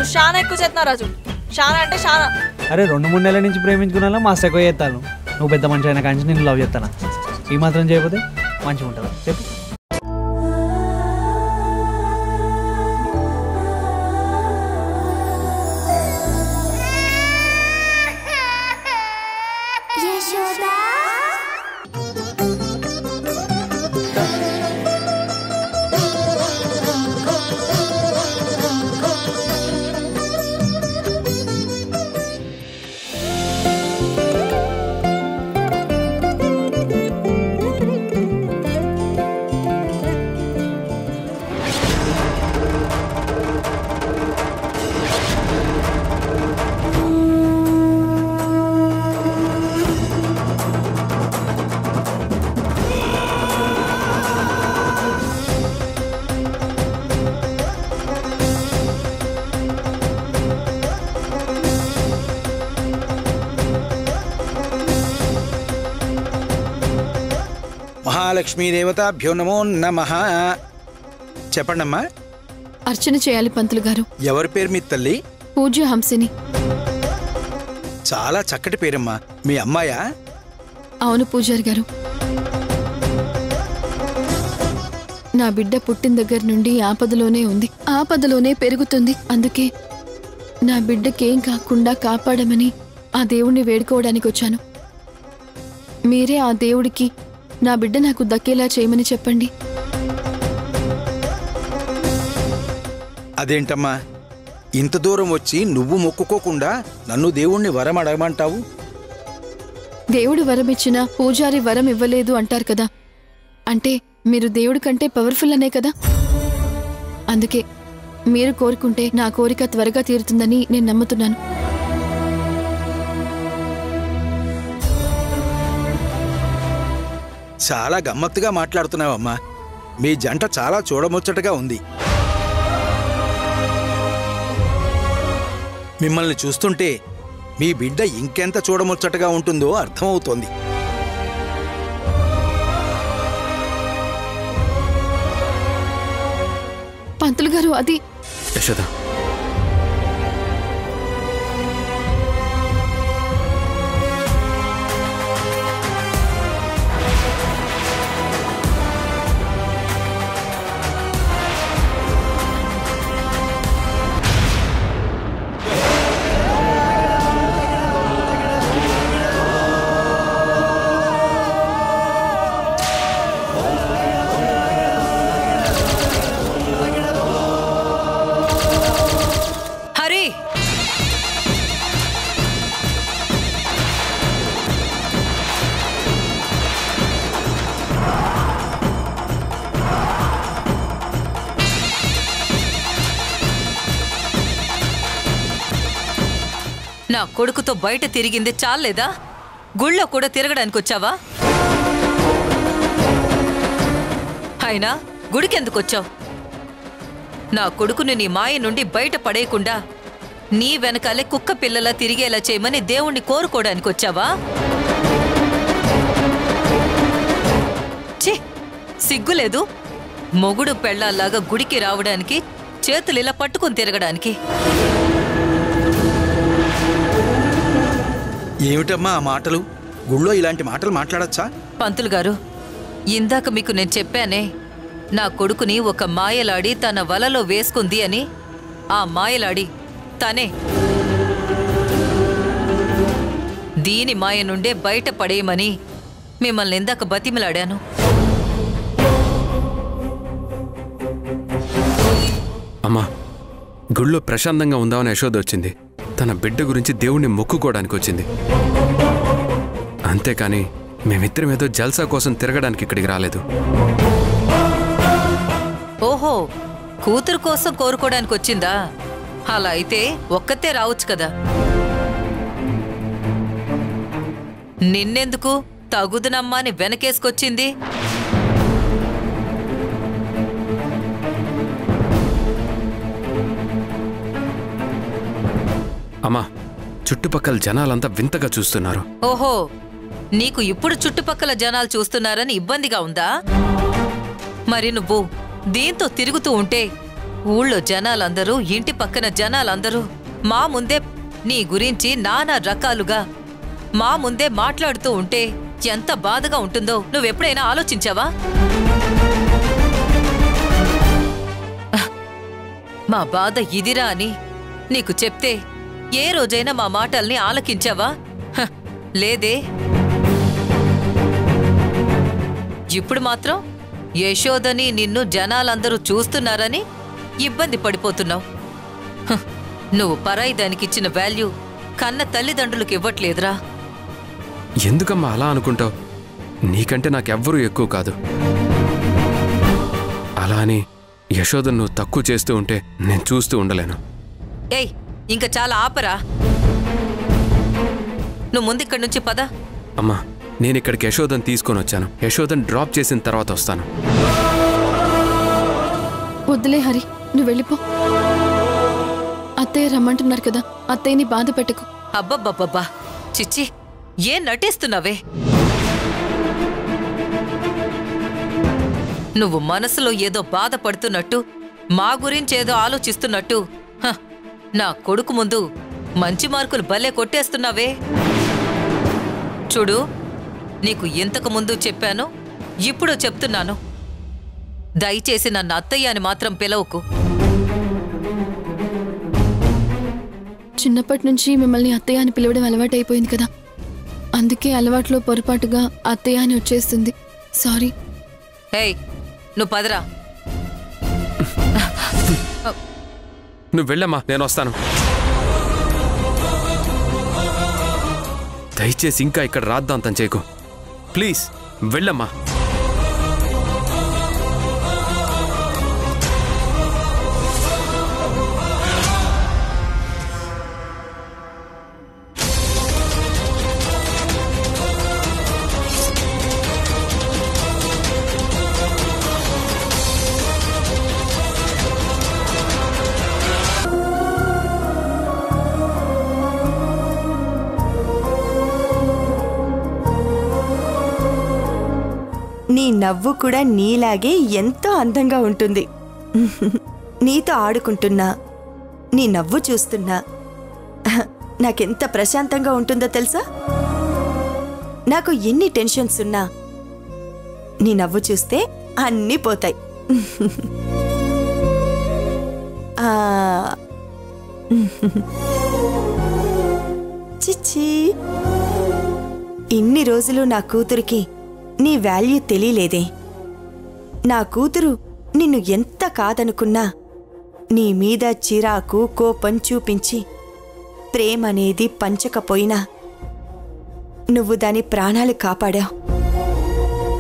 నువ్వు చాలా ఎక్కువ చేస్తున్నావు రాజు. చాలా అంటే చాలా. అరే 2-3 నెలల నుంచి ప్రేమించుకున్నా మస్తు ఎక్కువ చేస్తాను. నువ్వు పెద్ద మనిషి అయినా కానీ నేను లవ్ చేస్తాను. ఈ మాత్రం చేయకపోతే మంచిగా ఉంటుందా చెప్పు. మహాలక్ష్మీ దేవతాభ్యో నమో నమః. చెప్పండమ్మా. అర్చన చేయాలి పంతులు గారు. ఎవరి పేరు మీ తల్లి? పూజ్య హంసిని. చాలా చక్కటి పేరమ్మా. మీ అమ్మాయా? అవును పూజారి గారు. నా బిడ్డ పుట్టిన దగ్గర నుండి ఆపదలోనే ఉంది, ఆపదలోనే పెరుగుతుంది. అందుకే నా బిడ్డకేం కాకుండా కాపాడమని ఆ దేవుణ్ణి వేడుకోవడానికి వచ్చాను. మీరే ఆ దేవుడికి నా బిడ్డ నాకు దక్కేలా చేయమని చెప్పండి. అదేంటమ్మా ఇంత దూరం వచ్చి నువ్వు మొక్కుకోకుండా నన్ను దేవుణ్ణి వరం అడగమంటావు? దేవుడు వరం ఇచ్చినా పూజారి వరం ఇవ్వలేదు అంటారు కదా. అంటే మీరు దేవుడి కంటే పవర్ఫుల్ అనే కదా. అందుకే మీరు కోరుకుంటే నా కోరిక త్వరగా తీరుతుందని నేను నమ్ముతున్నాను. చాలా గమ్మత్తుగా మాట్లాడుతున్నావమ్మా. మీ జంట చాలా చూడముచ్చటగా ఉంది. మిమ్మల్ని చూస్తుంటే మీ బిడ్డ ఇంకెంత చూడముచ్చటగా ఉంటుందో అర్థమవుతోంది. పంతులు గారు అది యశోద, నా కొడుకుతో బయట తిరిగింది చాలేదా? గుళ్ళో కూడా తిరగడానికి వచ్చావా? అయినా గుడికెందుకొచ్చావు? నా కొడుకుని నీ మాయ నుండి బయట పడేయకుండా నీ వెనకాలే కుక్క పిల్లలా తిరిగేలా చేయమని దేవుణ్ణి కోరుకోవడానికి వచ్చావా? ఛీ, సిగ్గులేదు? మొగుడు పెళ్ళాల్లాగా గుడికి రావడానికి, చేతులు ఇలా పట్టుకుని తిరగడానికి. ఏమిటమ్మా ఆ మాటలు? గుళ్ళో ఇలాంటి మాటలు మాట్లాడచ్చా? పంతులు గారు, ఇందాక మీకు నేను చెప్పానే, నా కొడుకుని ఒక మాయలాడి తన వలలో వేసుకుంది అని. ఆ మాయలాడి తనే. దీని మాయ నుండే బయట పడేయమని మిమ్మల్ని ఇందాక బతిమలాడాను. అమ్మా, గుళ్ళో ప్రశాంతంగా ఉందామని యశోద వచ్చింది. తన బిడ్డ గురించి దేవుణ్ణి మొక్కుకోవడానికి వచ్చింది. అంతేకాని మేమిద్దరం ఏదో జల్సా కోసం తిరగడానికి ఇక్కడికి రాలేదు. ఓహో, కూతురు కోసం కోరుకోవడానికి వచ్చిందా? అలా అయితే ఒక్కతే రావచ్చు కదా. నిన్నెందుకు తగుదునమ్మా అని వెనకేసుకొచ్చింది? అమ్మా, చుట్టుపక్కల జనాలంతా వింతగా చూస్తున్నారు. ఓహో, నీకు ఇప్పుడు చుట్టుపక్కల జనాలు చూస్తున్నారని ఇబ్బందిగా ఉందా? మరి నువ్వు దీంతో తిరుగుతూ ఉంటే ఊళ్ళో జనాలందరూ, ఇంటి పక్కన జనాలందరూ మా ముందే నీ గురించి నానా రకాలుగా మా ముందే మాట్లాడుతూ ఉంటే ఎంత బాధగా ఉంటుందో నువ్వెప్పుడైనా ఆలోచించావా? మా బాధ ఇదిరా అని నీకు చెప్తే ఏ రోజైనా మా మాటల్ని ఆలకించావా? లేదే. ఇప్పుడు మాత్రం యశోదని నిన్ను జనాలందరూ చూస్తున్నారని ఇబ్బంది పడిపోతున్నావు. నువ్వు పరాయి దానికిచ్చిన వాల్యూ కన్న తల్లిదండ్రులకు ఇవ్వట్లేదురా. ఎందుకమ్మా అలా అనుకుంటావు? నీకంటే నాకెవ్వరూ ఎక్కువ కాదు. అలా అని యశోదను నువ్వు తక్కువ చేస్తూ ఉంటే నేను చూస్తూ ఉండలేను. ఏయ్, ఇంకా చాలా ఆపరా. నువ్వు ముందు ఇక్కడి నుంచి పద. అమ్మా, నేను ఇక్కడికి యశోదను తీసుకొని వచ్చాను. యశోదను డ్రాప్ చేసిన తర్వాత వస్తాను. వద్దులే హరి, నువ్వు వెళ్ళిపో. అత్తయ్య రమ్మంటున్నారు కదా, అత్తయ్యని బాధ పెట్టకు. అబ్బబ్బబ్బబ్బా, చిచ్చి, ఏం నటిస్తున్నావే? నువ్వు మనసులో ఏదో బాధపడుతున్నట్టు, మా గురించేదో ఆలోచిస్తున్నట్టు నా కొడుకు ముందు మంచి మార్కులు భలే కొట్టేస్తున్నావే. చూడు, నీకు ఇంతకు ముందు చెప్పాను, ఇప్పుడు చెప్తున్నాను. దయచేసి నన్ను అత్తయ్య అని మాత్రం పిలవకు. చిన్నప్పటి నుంచి మిమ్మల్ని అత్తయ్య అని పిలవడం అలవాటైపోయింది కదా, అందుకే అలవాట్లో పొరపాటుగా అత్తయ్య అని వచ్చేస్తుంది. సారీ. ఏయ్, నువ్వు పదరా. నువ్వు వెళ్ళమ్మా, నేను వస్తాను. దయచేసి ఇంకా ఇక్కడ రాద్దాంతం చేయకు. ప్లీజ్ వెళ్ళమ్మా. నీ నవ్వు కూడా నీలాగే ఎంతో అందంగా ఉంటుంది. నీతో ఆడుకుంటున్నా, నీ నవ్వు చూస్తున్నా నాకెంత ప్రశాంతంగా ఉంటుందో తెలుసా? నాకు ఎన్ని టెన్షన్స్ ఉన్నా నీ నవ్వు చూస్తే అన్నీ పోతాయి. చిచ్చి, ఇన్ని రోజులు నా కూతురికి నీ వాల్యూ తెలియలేదే. నా కూతురు నిన్ను ఎంత కాదనుకున్నా నీ మీద చిరాకు, కోపం చూపించి ప్రేమనేది పంచకపోయినా నువ్వు దాని ప్రాణాలు కాపాడావు.